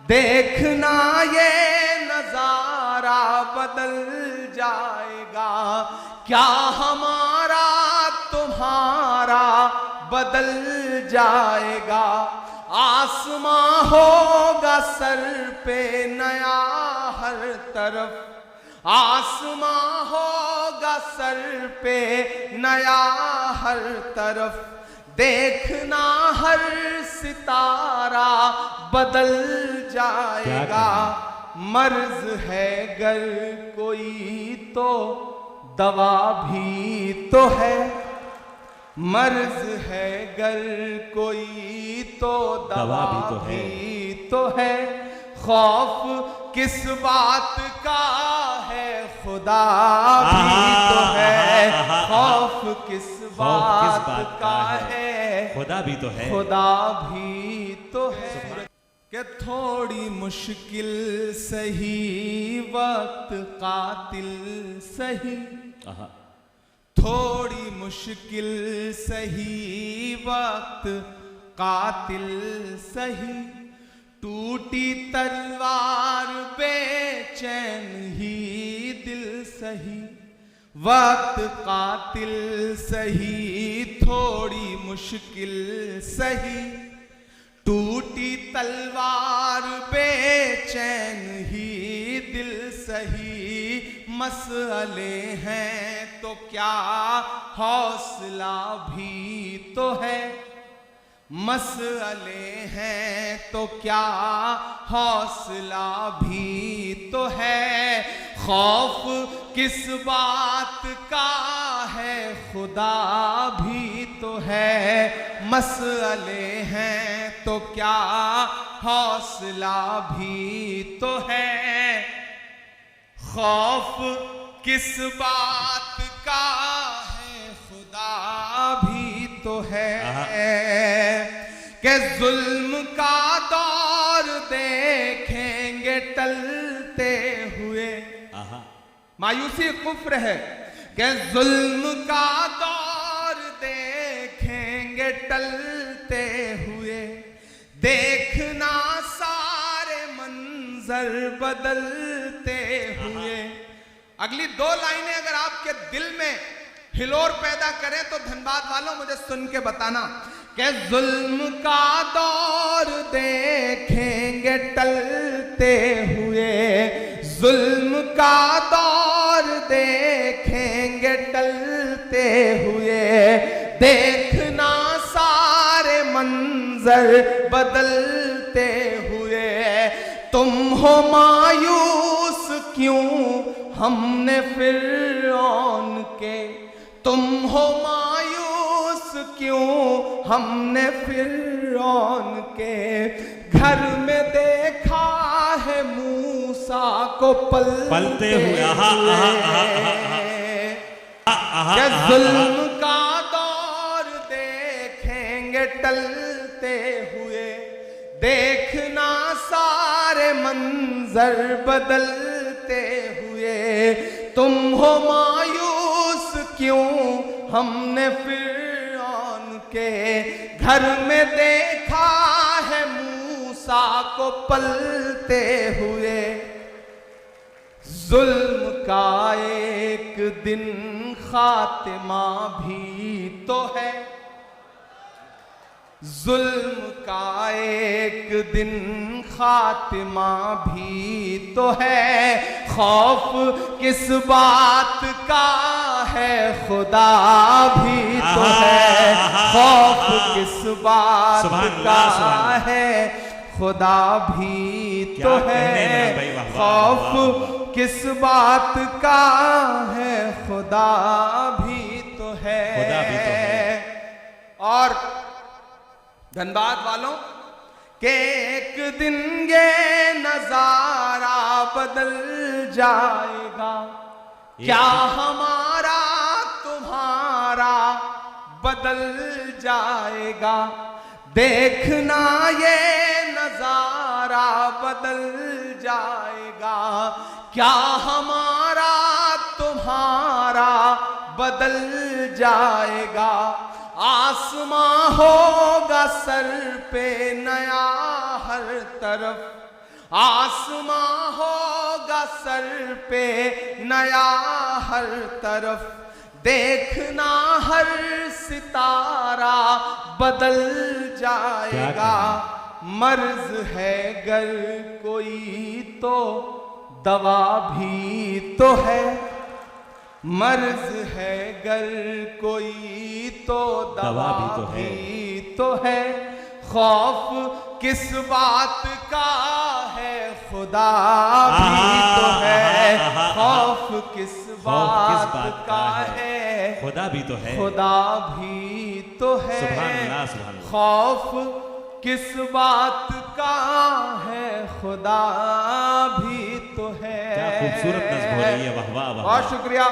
देखना ये नजारा बदल जाएगा, क्या हमारा तुम्हारा बदल जाएगा। आसमां होगा सर पे नया हर तरफ, आसमां होगा सर पे नया हर तरफ। देखना हर सितारा बदल जाएगा। मर्ज है गर कोई तो दवा भी तो है, मर्ज है गर कोई तो दवा भी तो है। खौफ किस बात का है खुदा भी तो है, खौफ किस बात का है खुदा भी तो है, खुदा भी तो है। कि थोड़ी मुश्किल सही वक्त कातिल सही, थोड़ी मुश्किल सही वक्त कातिल सही। टूटी तलवार बेचैन ही दिल सही, वक्त कातिल सही थोड़ी मुश्किल सही। टूटी तलवार बेचैन ही दिल सही। मसले हैं तो क्या हौसला भी तो है, मसले हैं तो क्या हौसला भी तो है। खौफ किस बात का है खुदा भी तो है, मसले हैं तो क्या हौसला भी तो है। खौफ किस बात का है खुदा भी तो है। कि जुल्म का दौर देखेंगे टलते हुए, मायूसी कुफ्र है। कि जुल्म का दौर देखेंगे टलते हुए। देखना सारे मंजर बदलते हुए। अगली दो लाइनें अगर आपके दिल में हिलोर पैदा करें तो धनबाद वालों मुझे सुन के बताना। कि जुल्म का दौर देखेंगे टलते हुए, जुल्म का दौर देखेंगे टलते हुए। देखना सारे मंजर बदलते हुए। तुम हो मायूस क्यों हमने फिरौन के, तुम हो मायूस क्यों हमने फिरौन के। घर में देखा है मूसा को पलते हुए। जुल्म का दौर देखेंगे टलते हुए। देखना सारे मंजर बदलते हुए। तुम हो मायूस क्यों हमने फिरौन के। घर में देखा है मूसा को पलते हुए। जुल्म का एक दिन खात्मा भी तो है, जुल्म का एक दिन खात्मा भी तो है। खौफ किस बात का है खुदा भी तो है, खौफ किस बात का है खुदा भी तो है। खौफ किस बात का है खुदा भी तो है। और धनबाद वालों के एक दिन ये नजारा बदल जाएगा, क्या हमारा तुम्हारा बदल जाएगा। देखना ये नजारा बदल जाएगा, क्या हमारा तुम्हारा बदल जाएगा। आसमां होगा सर पे नया हर तरफ, आसमां होगा सर पे नया हर तरफ, देखना हर सितारा बदल जाएगा। मर्ज है गर कोई तो दवा भी तो है, मर्ज है गर कोई तो दवा भी तो है। खौफ किस बात का है खुदा भी तो है, खौफ किस बात का है खुदा भी तो है, खुदा भी तो है। सुभान अल्लाह, सुभान अल्लाह। खौफ किस बात का है खुदा भी तो है। क्या खूबसूरत नज़्म हो रही है, वाह वाह वाह। बहुत शुक्रिया।